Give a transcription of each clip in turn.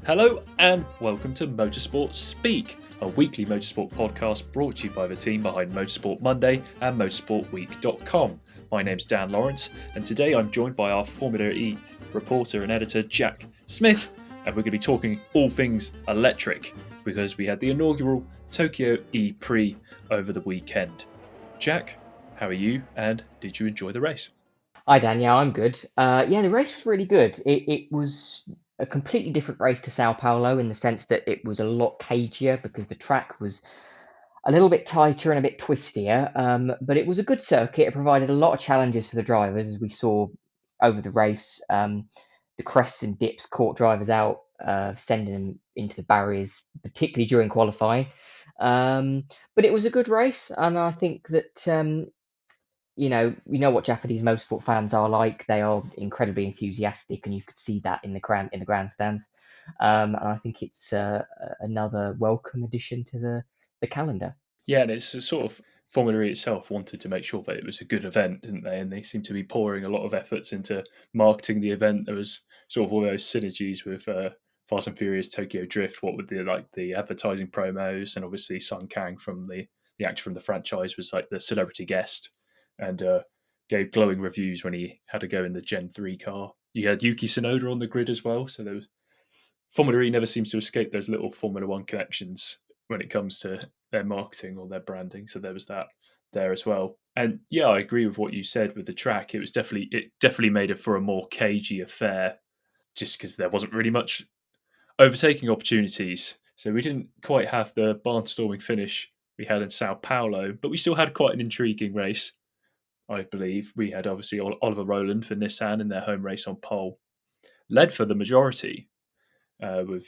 Hello and welcome to Motorsport Speak, a weekly motorsport podcast brought to you by the team behind Motorsport Monday and motorsportweek.com. My name's Dan Lawrence, and today I'm joined by our Formula E reporter and editor Jack Smith, and we're going to be talking all things electric because we had the inaugural Tokyo E-Prix over the weekend. Jack, how are you, and did you enjoy the race? Hi Dan, yeah, I'm good. The race was really good. It was a completely different race to Sao Paulo in the sense that it was a lot cagier because the track was a little bit tighter and a bit twistier. But it was a good circuit. It provided a lot of challenges for the drivers, as we saw over the race. The crests and dips caught drivers out, sending them into the barriers, particularly during qualifying. But it was a good race, and I think that you know what Japanese motorsport fans are like. They are incredibly enthusiastic, and you could see that in the grandstands. And I think it's another welcome addition to the calendar. Yeah, and it's a sort of Formula E itself wanted to make sure that it was a good event, didn't they? And they seem to be pouring a lot of efforts into marketing the event. There was sort of all those synergies with Fast and Furious Tokyo Drift, what with the advertising promos, and obviously Sun Kang from the actor from the franchise was like the celebrity guest, and gave glowing reviews when he had to go in the Gen 3 car. You had Yuki Tsunoda on the grid as well, so there was Formula E never seems to escape those little Formula One connections when it comes to their marketing or their branding. So there was that there as well. And yeah, I agree with what you said with the track. It definitely made it for a more cagey affair, just because there wasn't really much overtaking opportunities. So we didn't quite have the barnstorming finish we had in Sao Paulo, but we still had quite an intriguing race. I believe we had obviously Oliver Rowland for Nissan in their home race on pole, led for the majority, and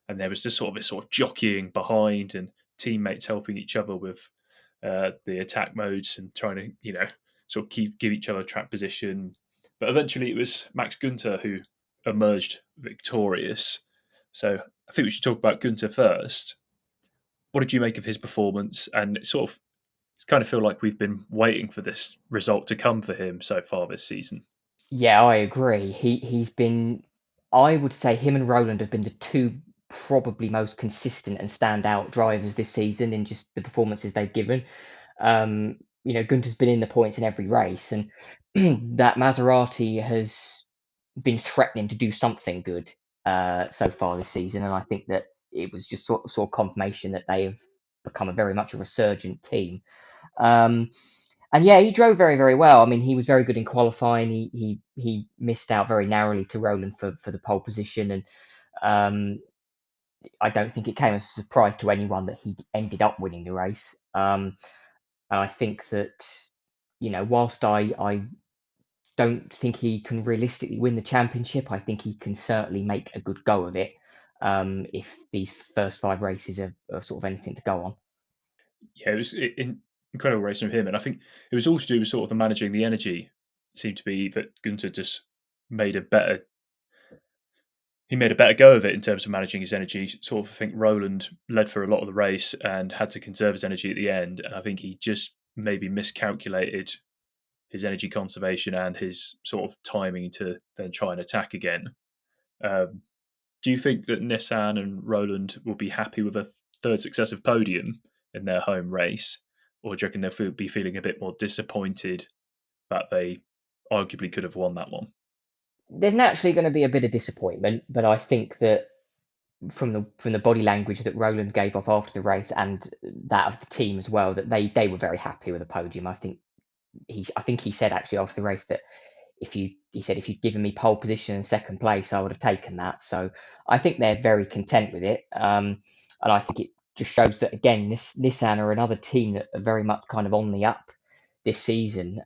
there was just sort of this sort of jockeying behind and teammates helping each other with the attack modes and trying to sort of give each other track position. But eventually, it was Max Günther who emerged victorious. So I think we should talk about Günther first. What did you make of his performance? And it's kind of feel like we've been waiting for this result to come for him so far this season. Yeah, I agree. He's been, I would say, him and Roland have been the two probably most consistent and standout drivers this season in just the performances they've given. Gunter's been in the points in every race, and that Maserati has been threatening to do something good so far this season, and I think that it was just sort of confirmation that they have become a very much a resurgent team. Um, and yeah, he drove very, very well. I mean, he was very good in qualifying. He missed out very narrowly to Roland for the pole position, and um, I don't think it came as a surprise to anyone that he ended up winning the race. And I think that whilst I don't think he can realistically win the championship, I think he can certainly make a good go of it if these first five races are sort of anything to go on. Yeah, it was incredible racing from him, and I think it was all to do with sort of the managing the energy. It seemed to be that Günther just made a better go of it in terms of managing his energy. Sort of, I think Roland led for a lot of the race and had to conserve his energy at the end, and I think he just maybe miscalculated his energy conservation and his sort of timing to then try and attack again. Do you think that Nissan and Roland will be happy with a third successive podium in their home race, or do you reckon they'll be feeling a bit more disappointed that they arguably could have won that one? There's naturally going to be a bit of disappointment, but I think that from the body language that Roland gave off after the race and that of the team as well, that they were very happy with the podium. I think he said actually after the race that if you'd given me pole position and second place, I would have taken that. So I think they're very content with it. And I think it just shows that again, Nissan are another team that are very much kind of on the up this season.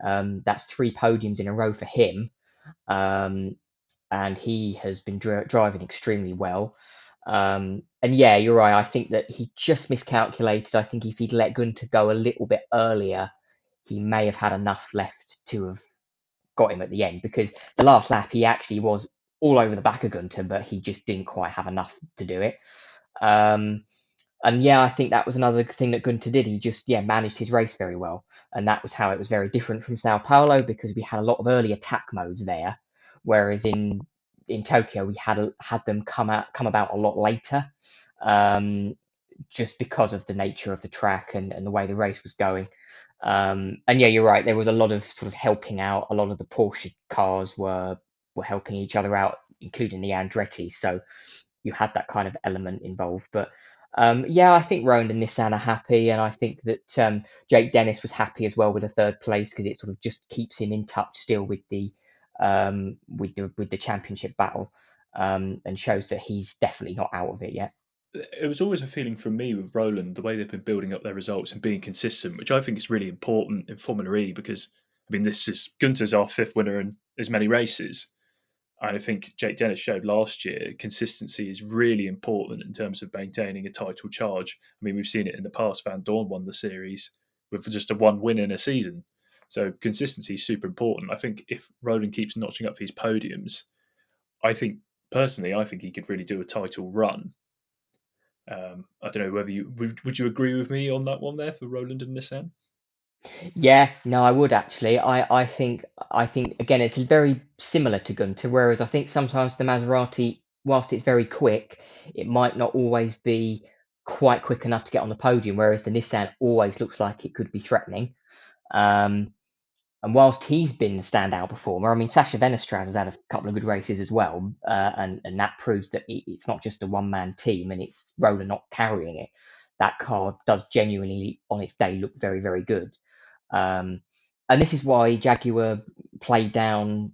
That's 3 podiums in a row for him. And he has been driving extremely well. And yeah, you're right. I think that he just miscalculated. I think if he'd let Günther go a little bit earlier, he may have had enough left to have got him at the end, because the last lap he actually was all over the back of Günther, but he just didn't quite have enough to do it. And yeah, I think that was another thing that Günther did. He just managed his race very well, and that was how it was very different from Sao Paulo, because we had a lot of early attack modes there, whereas in in Tokyo we had them come about a lot later, um, just because of the nature of the track and the way the race was going. And yeah, you're right. There was a lot of sort of helping out. A lot of the Porsche cars were helping each other out, including the Andretti. So you had that kind of element involved. But yeah, I think Rowan and Nissan are happy, and I think that Jake Dennis was happy as well with a third place because it sort of just keeps him in touch still with the championship battle, and shows that he's definitely not out of it yet. It was always a feeling from me with Roland, the way they've been building up their results and being consistent, which I think is really important in Formula E because, I mean, this is Günther's our fifth winner in as many races. And I think Jake Dennis showed last year consistency is really important in terms of maintaining a title charge. I mean, we've seen it in the past. Van Dorn won the series with just a one win in a season. So consistency is super important. I think if Roland keeps notching up these podiums, I think personally, I think he could really do a title run. I don't know whether you would you agree with me on that one there for Roland and Nissan? Yeah, no, I would actually. I think again it's very similar to Gunter, whereas I think sometimes the Maserati, whilst it's very quick, it might not always be quite quick enough to get on the podium, whereas the Nissan always looks like it could be threatening. Um, and whilst he's been the standout performer, I mean Sasha Venestraz has had a couple of good races as well, and that proves that it's not just a one-man team, and it's Roller not carrying it. That car does genuinely, on its day, look very, very good. Um, and this is why Jaguar played down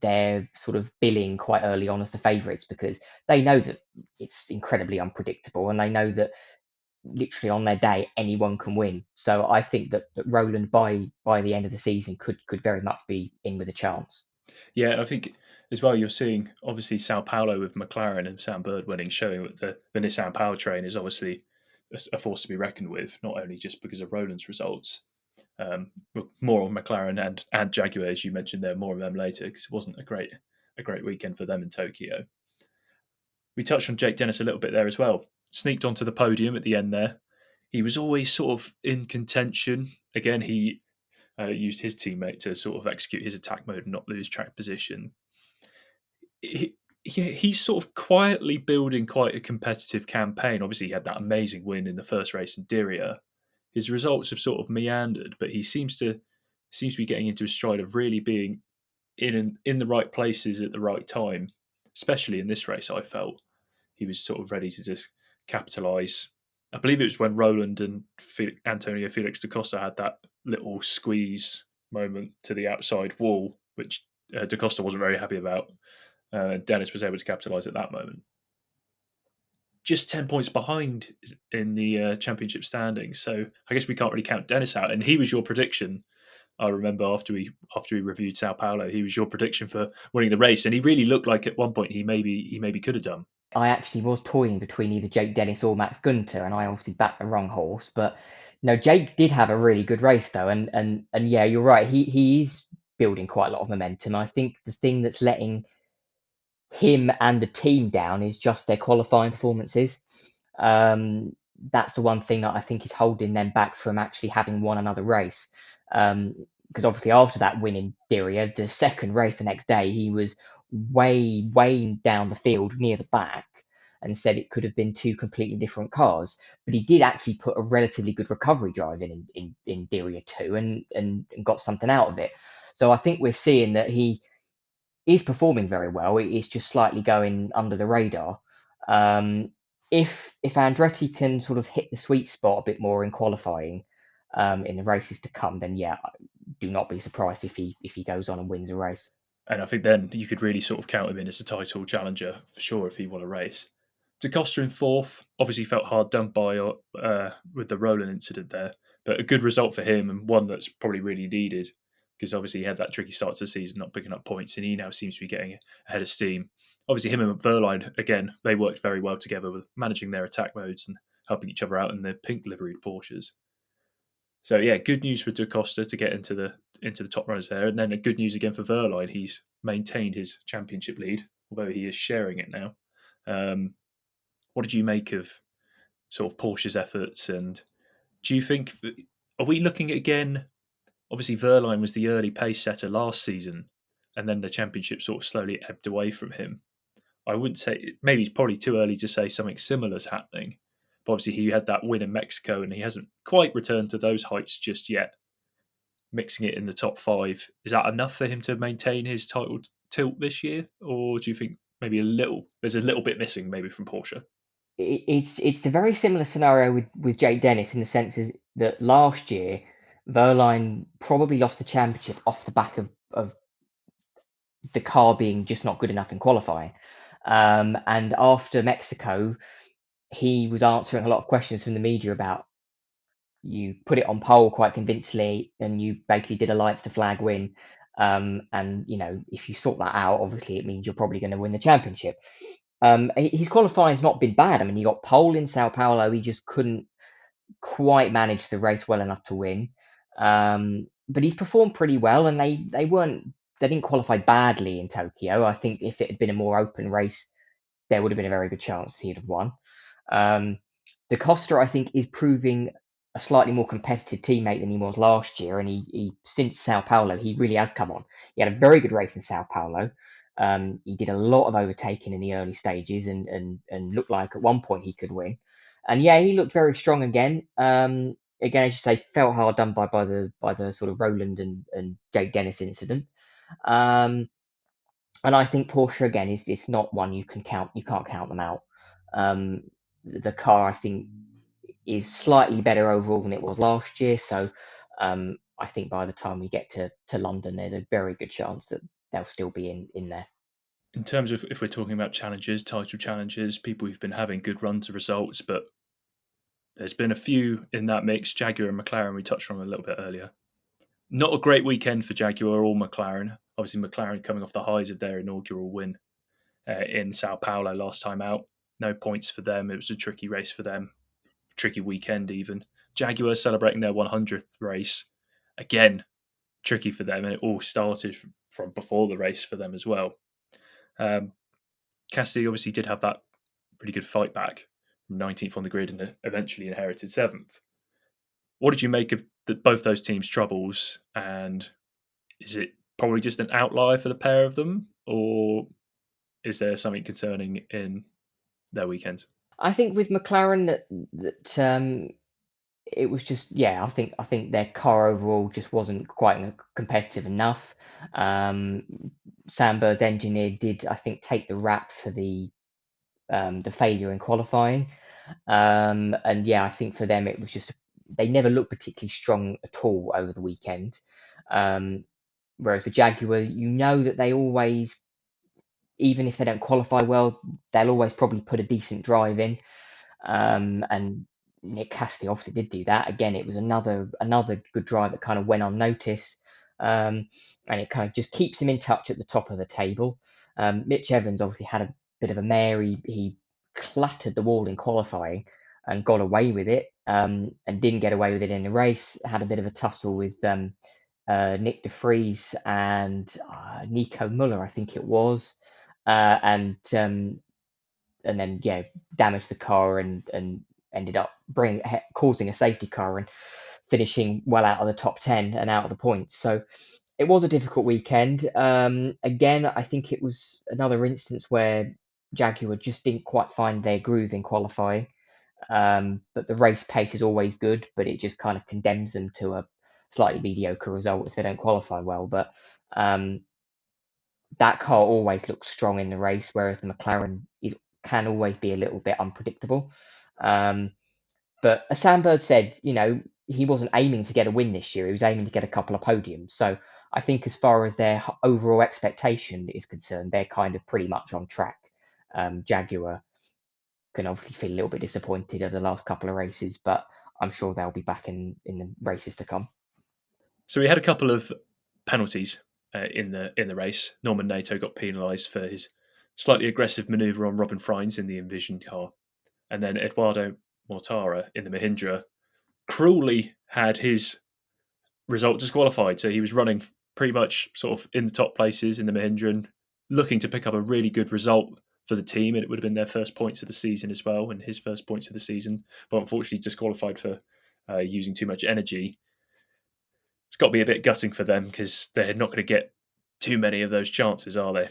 their sort of billing quite early on as the favourites, because they know that it's incredibly unpredictable, and they know that literally on their day anyone can win. So I think that Roland by the end of the season could very much be in with a chance. Yeah, and I think as well you're seeing obviously Sao Paulo with McLaren and Sam Bird winning, showing that the Nissan powertrain is obviously a force to be reckoned with, not only just because of Roland's results. More on McLaren and Jaguar, as you mentioned there, more of them later because it wasn't a great weekend for them in Tokyo. We touched on Jake Dennis a little bit there as well. Sneaked onto the podium at the end there. He was always sort of in contention. Again, he used his teammate to sort of execute his attack mode and not lose track position. He's sort of quietly building quite a competitive campaign. Obviously, he had that amazing win in the first race in Diriyah. His results have sort of meandered, but he seems to be getting into a stride of really being in the right places at the right time. Especially in this race, I felt he was sort of ready to just capitalise. I believe it was when Roland and Antonio Felix da Costa had that little squeeze moment to the outside wall, which da Costa wasn't very happy about. Dennis was able to capitalise at that moment. Just 10 points behind in the championship standings. So I guess we can't really count Dennis out. And he was your prediction. I remember after we reviewed Sao Paulo, he was your prediction for winning the race, and he really looked like at one point he maybe could have done. I actually was toying between either Jake Dennis or Max Gunter, and I obviously backed the wrong horse. But no, Jake did have a really good race though, and yeah, you're right. He is building quite a lot of momentum. I think the thing that's letting him and the team down is just their qualifying performances. Um, that's the one thing that I think is holding them back from actually having won another race. Because obviously after that win in Diriyah, the second race the next day, he was way down the field near the back and said it could have been two completely different cars. But he did actually put a relatively good recovery drive in Diriyah too, and got something out of it. So I think we're seeing that he is performing very well. It's just slightly going under the radar. Um, if Andretti can sort of hit the sweet spot a bit more in qualifying, in the races to come, then yeah, do not be surprised if he goes on and wins a race. And I think then you could really sort of count him in as a title challenger for sure if he won a race. Da Costa in fourth, obviously felt hard done by with the Roland incident there, but a good result for him and one that's probably really needed because obviously he had that tricky start to the season, not picking up points, and he now seems to be getting ahead of steam. Obviously, him and Verline, again, they worked very well together with managing their attack modes and helping each other out in their pink liveried Porsches. So yeah, good news for Da Costa to get into the top runners there, and then a good news again for Verline. He's maintained his championship lead, although he is sharing it now. Um, what did you make of sort of Porsche's efforts, and do you think are we looking at again? Obviously, Verline was the early pace setter last season. and then the championship sort of slowly ebbed away from him. I wouldn't say, maybe it's probably too early to say something similar is happening. But obviously, he had that win in Mexico, and he hasn't quite returned to those heights just yet. Mixing it in the top 5, is that enough for him to maintain his title tilt this year, or do you think maybe there's a little bit missing maybe from Porsche? It's a very similar scenario with Jake Dennis in the sense is that last year Verline probably lost the championship off the back of the car being just not good enough in qualifying. And after Mexico, he was answering a lot of questions from the media about you put it on pole quite convincingly and you basically did a lights to flag win. And if you sort that out, obviously it means you're probably going to win the championship. His qualifying's not been bad. I mean, he got pole in Sao Paulo. He just couldn't quite manage the race well enough to win. But he's performed pretty well, and they didn't qualify badly in Tokyo. I think if it had been a more open race, there would have been a very good chance he'd have won. The Costa, I think, is proving a slightly more competitive teammate than he was last year, and he since Sao Paulo, he really has come on. He had a very good race in Sao Paulo. He did a lot of overtaking in the early stages, and looked like at one point he could win. And yeah, he looked very strong again. Again, as you say, felt hard done by the sort of Roland and Jake Dennis incident. Um, and I think Porsche again is it's not one you can count. You can't count them out. Um, the car I think is slightly better overall than it was last year. So I think by the time we get to London, there's a very good chance that they'll still be in there. In terms of if we're talking about challenges, title challenges, people who've been having good runs of results, but there's been a few in that mix. Jaguar and McLaren, we touched on a little bit earlier. Not a great weekend for Jaguar or McLaren. Obviously, McLaren coming off the highs of their inaugural win in Sao Paulo last time out. No points for them. It was a tricky race for them. Tricky weekend even. Jaguar celebrating their 100th race. Again, tricky for them, and it all started from before the race for them as well. Cassidy obviously did have that pretty good fight back from 19th on the grid and eventually inherited 7th. What did you make of both those teams' troubles, and is it probably just an outlier for the pair of them, or is there something concerning in their weekends? I think with McLaren that it was just I think their car overall just wasn't quite competitive enough. Sam Bird's engineer did I think take the rap for the failure in qualifying. And yeah, I think for them it was just they never looked particularly strong at all over the weekend. Whereas with Jaguar, you know that they always, even if they don't qualify well, they'll always probably put a decent drive in. And Nick Cassidy obviously did do that. Again, it was another good drive that kind of went unnoticed. And it kind of just keeps him in touch at the top of the table. Mitch Evans obviously had a bit of a mare. He clattered the wall in qualifying and got away with it, and didn't get away with it in the race. Had a bit of a tussle with Nick De Vries and Nico Muller, I think it was, and then damaged the car and ended up causing a safety car and finishing well out of the top 10 and out of the points. So it was a difficult weekend. Again, I think it was another instance where Jaguar just didn't quite find their groove in qualifying. But the race pace is always good, but it just kind of condemns them to a slightly mediocre result if they don't qualify well. But that car always looks strong in the race, whereas the McLaren can always be a little bit unpredictable. But as Sam Bird said, he wasn't aiming to get a win this year. He was aiming to get a couple of podiums. So I think as far as their overall expectation is concerned, they're kind of pretty much on track. Jaguar can obviously feel a little bit disappointed over the last couple of races, but I'm sure they'll be back in the races to come. So we had a couple of penalties in the race. Norman Nato got penalised for his slightly aggressive manoeuvre on Robin Freins in the envisioned car, and then Eduardo Mortara in the Mahindra cruelly had his result disqualified. So he was running pretty much sort of in the top places in the Mahindra and looking to pick up a really good result for the team, and it would have been their first points of the season as well, and his first points of the season, but unfortunately disqualified for using too much energy. It's got to be a bit gutting for them because they're not going to get too many of those chances, are there?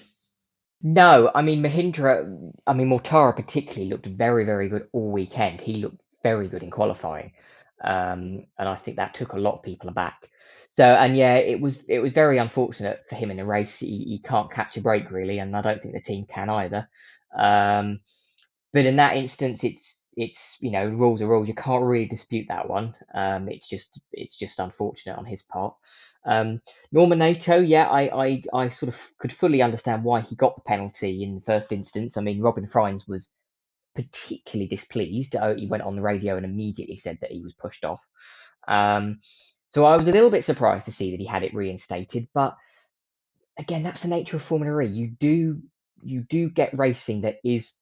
No, I mean Mahindra, I mean Mortara particularly looked very, very good all weekend. He looked very good in qualifying, and I think that took a lot of people aback. So, and yeah, it was very unfortunate for him in the race. He can't catch a break really, and I don't think the team can either. Um, but in that instance, it's rules are rules. You can't really dispute that one. It's just unfortunate on his part. Um, Norman Nato, yeah, I sort of could fully understand why he got the penalty in the first instance. I mean, Robin Friends was particularly displeased. He went on the radio and immediately said that he was pushed off. Um, so I was a little bit surprised to see that he had it reinstated. But again, that's the nature of Formula E. You do get racing that is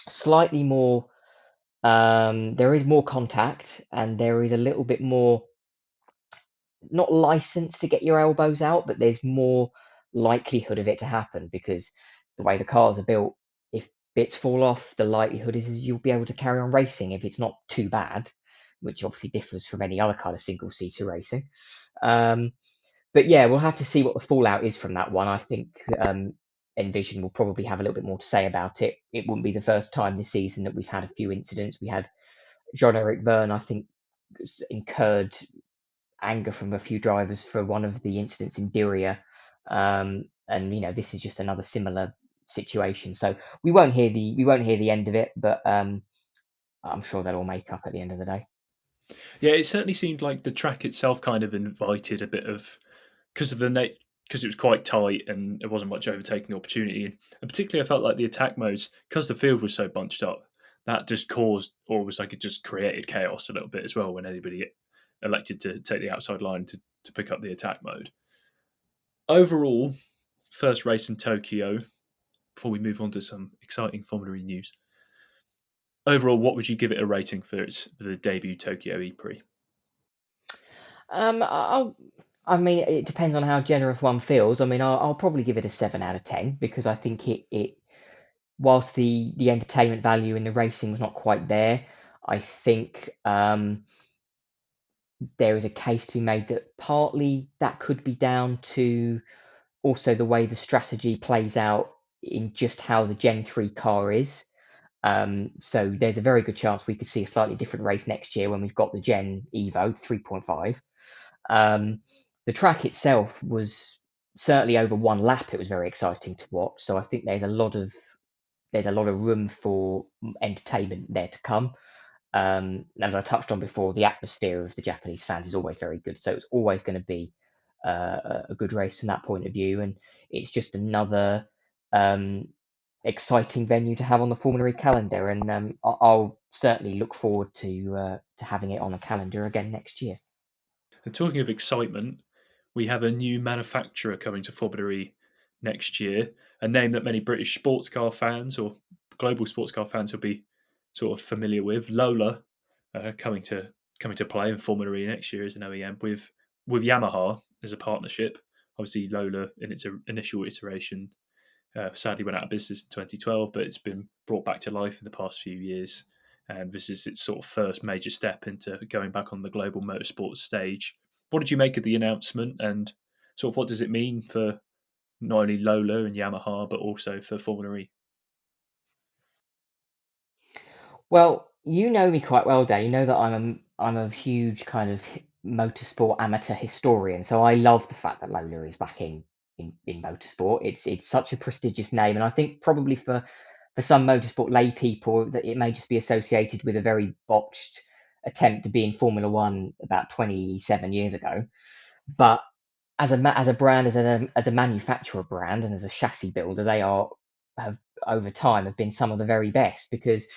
slightly more. There is more contact, and there is a little bit more, not license to get your elbows out, but there's more likelihood of it to happen because the way the cars are built, if bits fall off, the likelihood is you'll be able to carry on racing if it's not too bad, which obviously differs from any other kind of single seater racing. Um, but yeah, we'll have to see what the fallout is from that one. I think Envision will probably have a little bit more to say about it. It wouldn't be the first time this season that we've had a few incidents. We had Jean-Eric Byrne, I think, incurred anger from a few drivers for one of the incidents in Diriyah, and this is just another similar situation. So we won't hear the end of it, but I'm sure they'll all make up at the end of the day. Yeah, it certainly seemed like the track itself kind of invited a bit of because of the because it was quite tight and there wasn't much overtaking opportunity. And particularly, I felt like the attack modes because the field was so bunched up, that just caused or was like it just created chaos a little bit as well when anybody elected to take the outside line to pick up the attack mode. Overall, first race in Tokyo. Before we move on to some exciting Formula E news, overall, what would you give it a rating for the debut Tokyo E-Prix? I mean, it depends on how generous one feels. I mean, I'll probably give it a 7 out of 10 because I think it whilst the entertainment value in the racing was not quite there, I think there is a case to be made that partly that could be down to also the way the strategy plays out in just how the Gen 3 car is. So there's a very good chance we could see a slightly different race next year when we've got the Gen Evo 3.5. The track itself was certainly over one lap. It was very exciting to watch. So I think there's a lot of room for entertainment there to come. As I touched on before, the atmosphere of the Japanese fans is always very good, so it's always going to be a good race from that point of view, and it's just another um, exciting venue to have on the Formula E calendar, and I'll certainly look forward to having it on the calendar again next year. And talking of excitement, we have a new manufacturer coming to Formula E next year, a name that many British sports car fans or global sports car fans will be sort of familiar with. Lola coming to play in Formula E next year as an OEM with Yamaha as a partnership. Obviously, Lola in its initial iteration sadly went out of business in 2012, but it's been brought back to life in the past few years. And this is its sort of first major step into going back on the global motorsport stage. What did you make of the announcement, and sort of what does it mean for not only Lola and Yamaha, but also for Formula E? Well, you know me quite well, Dan. You know that I'm a huge kind of motorsport amateur historian, so I love the fact that Lola is back in motorsport. It's such a prestigious name, and I think probably for some motorsport lay people that it may just be associated with a very botched attempt to be in Formula One about 27 years ago. But as a brand, as a manufacturer brand, and as a chassis builder, they have over time have been some of the very best because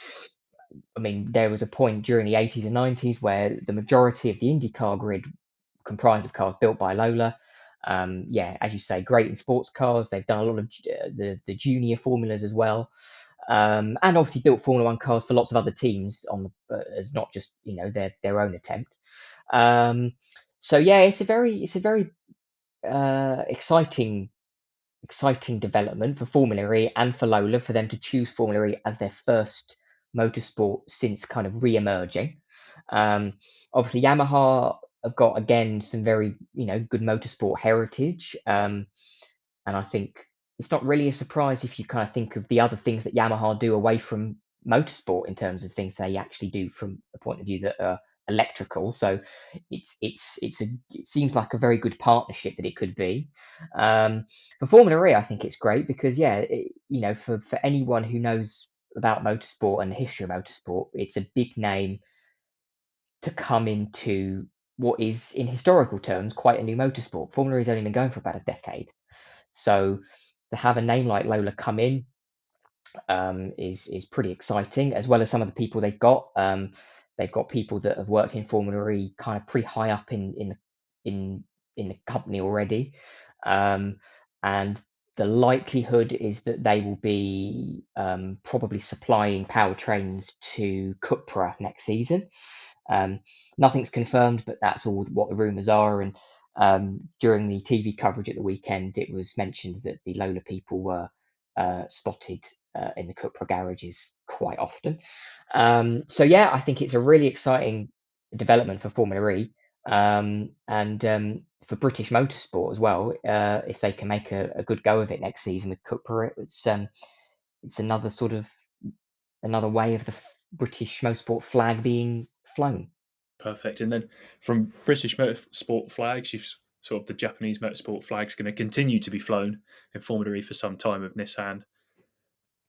I mean, there was a point during the 80s and 90s where the majority of the IndyCar grid comprised of cars built by Lola. Yeah, as you say, great in sports cars. They've done a lot of the junior formulas as well, and obviously built Formula One cars for lots of other teams on as not just their own attempt. Um, so yeah, it's a very exciting development for Formula E and for Lola for them to choose Formula E as their first motorsport since kind of re-emerging. Um, Obviously, Yamaha have got again some very good motorsport heritage. And I think it's not really a surprise if you kind of think of the other things that Yamaha do away from motorsport in terms of things they actually do from a point of view that are electrical. So it seems like a very good partnership that it could be. For Formula E, I think it's great because for anyone who knows about motorsport and the history of motorsport, it's a big name to come into what is, in historical terms, quite a new motorsport. Formula E's only been going for about a decade. So to have a name like Lola come in is pretty exciting, as well as some of the people they've got. They've got people that have worked in Formula E kind of pretty high up in the company already, and the likelihood is that they will be probably supplying powertrains to Cupra next season. Nothing's confirmed, but that's all what the rumours are. And during the TV coverage at the weekend, it was mentioned that the Lola people were spotted in the Cupra garages quite often. So yeah, I think it's a really exciting development for Formula E, and for British motorsport as well. If they can make a good go of it next season with Cupra, it's another way of the British motorsport flag being flown. Perfect. And then from British motorsport flags, you've sort of the Japanese motorsport flag's going to continue to be flown in Formula E for some time, with Nissan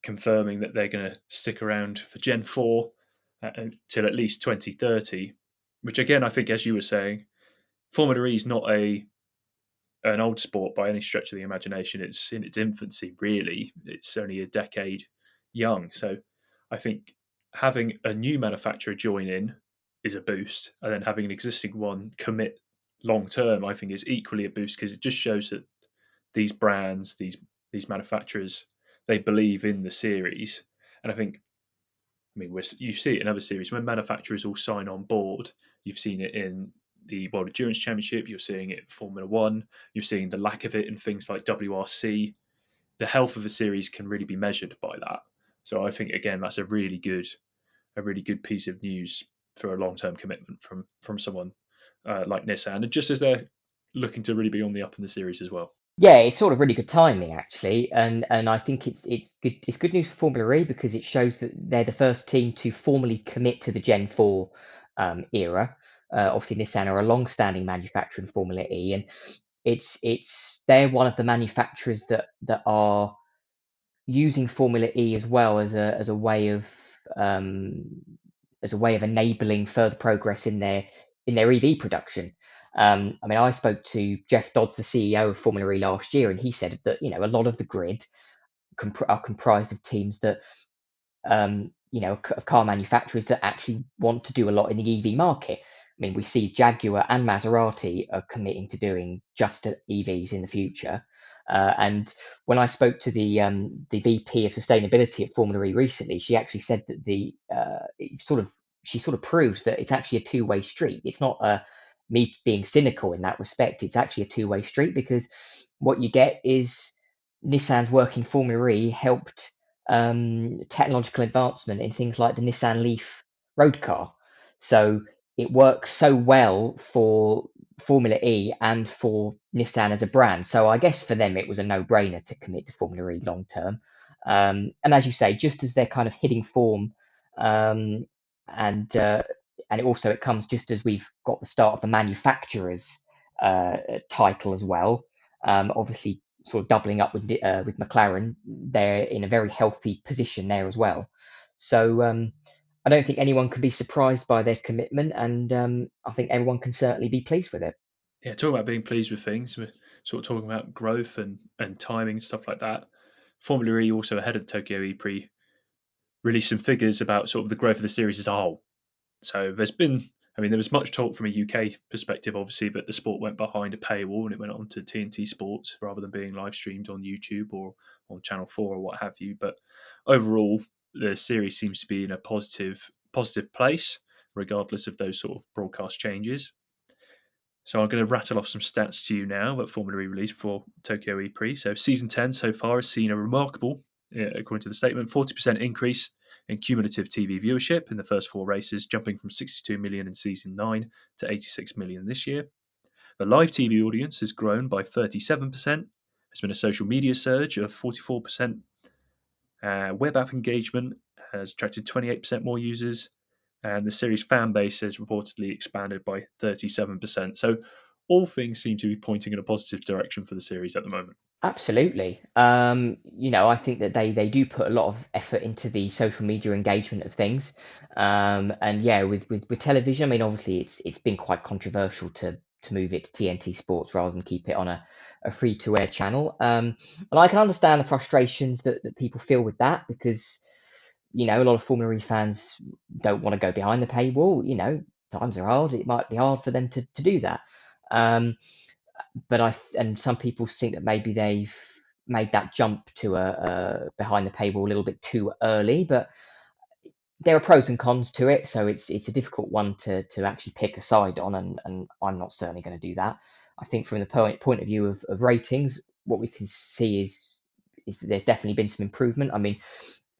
confirming that they're going to stick around for Gen 4 until at least 2030, which again, I think, as you were saying, Formula E is not an old sport by any stretch of the imagination. It's in its infancy, really. It's only a decade young. So I think having a new manufacturer join in is a boost, and then having an existing one commit long term, I think, is equally a boost, because it just shows that these brands, these manufacturers, they believe in the series. And I think, you see it in other series when manufacturers all sign on board. You've seen it in the World Endurance Championship. You're seeing it in Formula One. You're seeing the lack of it in things like WRC. The health of a series can really be measured by that. So I think, again, that's a really good piece of news for a long-term commitment from someone like Nissan, and just as they're looking to really be on the up in the series as well. Yeah, it's sort of really good timing actually, and I think it's good news for Formula E because it shows that they're the first team to formally commit to the Gen 4 era. Obviously, Nissan are a long-standing manufacturer in Formula E, and they're one of the manufacturers that are using Formula E as well as a way of enabling further progress in their EV production. I spoke to Jeff Dodds, the CEO of Formula E last year, and he said that a lot of the grid are comprised of teams that of car manufacturers that actually want to do a lot in the EV market. We see Jaguar and Maserati are committing to doing just EVs in the future. And when I spoke to the VP of sustainability at Formula E recently, she actually said that she sort of proved that it's actually a two-way street. It's not me being cynical in that respect. It's actually a two-way street because what you get is Nissan's working Formula E helped technological advancement in things like the Nissan Leaf road car. So it works so well for Formula E and for Nissan as a brand. So I guess for them it was a no-brainer to commit to Formula E long term. And as you say, just as they're kind of hitting form, and it comes just as we've got the start of the manufacturer's title as well. Obviously, sort of doubling up with McLaren, they're in a very healthy position there as well. So I don't think anyone can be surprised by their commitment, and I think everyone can certainly be pleased with it. Yeah, talking about being pleased with things, we're sort of talking about growth and timing and stuff like that. Formula E, also ahead of the Tokyo E-Prix, released some figures about sort of the growth of the series as a whole. So there was much talk from a UK perspective, obviously, but the sport went behind a paywall and it went on to TNT Sports rather than being live streamed on YouTube or on Channel 4 or what have you. But overall, the series seems to be in a positive place, regardless of those sort of broadcast changes. So I'm going to rattle off some stats to you now that Formula E released before Tokyo E-Prix. So season 10 so far has seen a remarkable, according to the statement, 40% increase in cumulative TV viewership in the first four races, jumping from 62 million in season 9 to 86 million this year. The live TV audience has grown by 37%, There's been a social media surge of 44%. Web app engagement has attracted 28% more users, and the series fan base has reportedly expanded by 37%. So all things seem to be pointing in a positive direction for the series at the moment. Absolutely. I think that they do put a lot of effort into the social media engagement of things. And yeah, with television, I mean, obviously it's been quite controversial to move it to TNT Sports rather than keep it on a free to air channel. And I can understand the frustrations that people feel with that because, a lot of Formula E fans don't want to go behind the paywall. Times are hard. It might be hard for them to do that. But and some people think that maybe they've made that jump to a behind the paywall a little bit too early. But there are pros and cons to it, so it's a difficult one to actually pick a side on, and I'm not certainly going to do that. I think from the point of view of ratings, what we can see is that there's definitely been some improvement. I mean,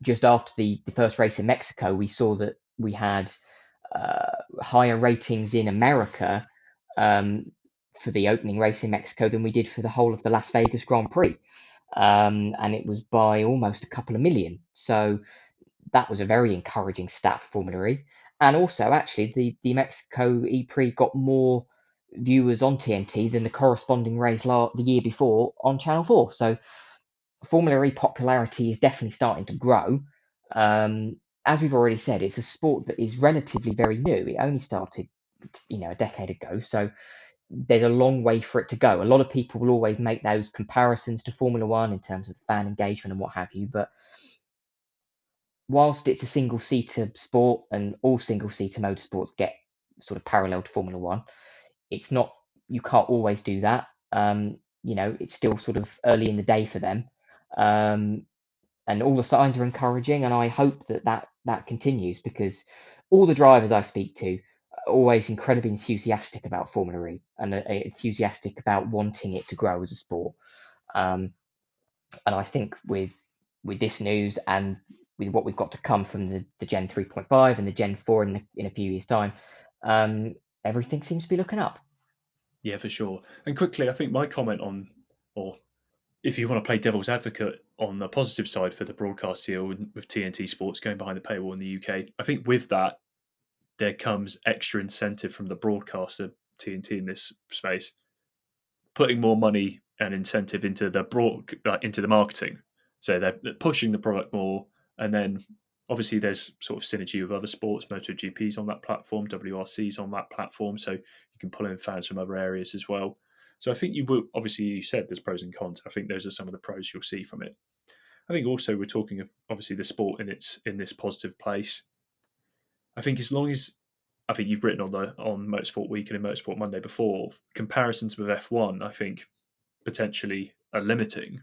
just after the first race in Mexico, we saw that we had higher ratings in America for the opening race in Mexico than we did for the whole of the Las Vegas Grand Prix. And it was by almost a couple of million. So that was a very encouraging stat for Formula E. And also, actually, the Mexico E-Prix got more viewers on TNT than the corresponding race the year before on Channel 4. So Formula E popularity is definitely starting to grow. As we've already said, it's a sport that is relatively very new. It only started, a decade ago. So there's a long way for it to go. A lot of people will always make those comparisons to Formula One in terms of fan engagement and what have you. But whilst it's a single-seater sport and all single-seater motorsports get sort of parallel to Formula One, it's not. You can't always do that. It's still sort of early in the day for them. And all the signs are encouraging, and I hope that continues because all the drivers I speak to are always incredibly enthusiastic about Formula E and enthusiastic about wanting it to grow as a sport. And I think with this news and with what we've got to come from the Gen 3.5 and the Gen 4 in a few years' time, everything seems to be looking up. Yeah, for sure. And quickly, I think my comment on, or if you want to play devil's advocate on the positive side for the broadcast deal with TNT Sports going behind the paywall in the UK, I think with that, there comes extra incentive from the broadcaster, TNT in this space, putting more money and incentive into the marketing. So they're pushing the product more, and then obviously there's sort of synergy with other sports, MotoGP's on that platform, WRC's on that platform, so you can pull in fans from other areas as well. So I think you said there's pros and cons. I think those are some of the pros you'll see from it. I think also we're talking of obviously the sport in this positive place. I think as long as you've written on Motorsport Week and in Motorsport Monday before, comparisons with F1, I think potentially are limiting.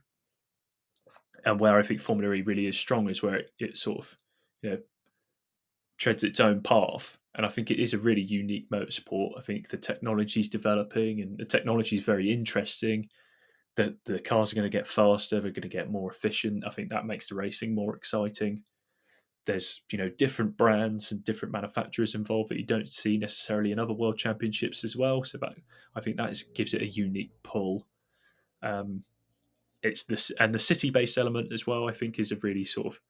And where I think Formula E really is strong is where it sort of, treads its own path. And I think it is a really unique motorsport. I think the technology is developing and the technology is very interesting. The cars are going to get faster, they're going to get more efficient. I think that makes the racing more exciting. There's different brands and different manufacturers involved that you don't see necessarily in other world championships as well. So I think that gives it a unique pull. It's this, and the city-based element as well, I think, is a really sort of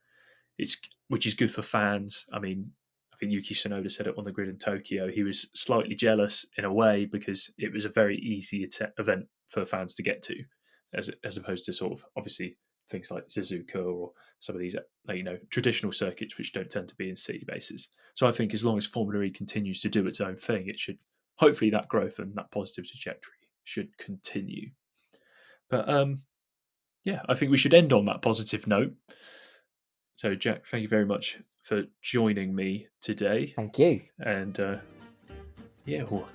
which is good for fans. I mean, I think Yuki Tsunoda said it on the grid in Tokyo. He was slightly jealous in a way because it was a very easy event for fans to get to, as opposed to sort of obviously things like Suzuka or some of these traditional circuits which don't tend to be in city bases. So I think as long as Formula E continues to do its own thing, it should hopefully that growth and that positive trajectory should continue. But I think we should end on that positive note. So, Jack, thank you very much for joining me today. Thank you. And we'll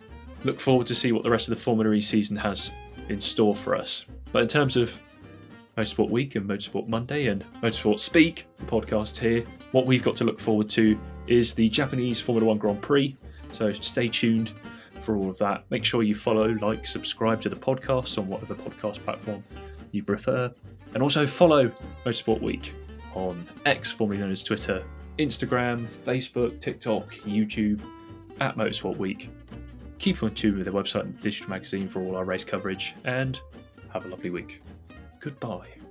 look forward to see what the rest of the Formula E season has in store for us. But in terms of Motorsport Week and Motorsport Monday and Motorsport Speak, the podcast here, what we've got to look forward to is the Japanese Formula One Grand Prix. So stay tuned for all of that. Make sure you follow, like, subscribe to the podcast on whatever podcast platform you prefer. And also follow Motorsport Week on X, formerly known as Twitter, Instagram, Facebook, TikTok, YouTube, at Motorsport Week. Keep in tune with the website and digital magazine for all our race coverage, and have a lovely week. Goodbye.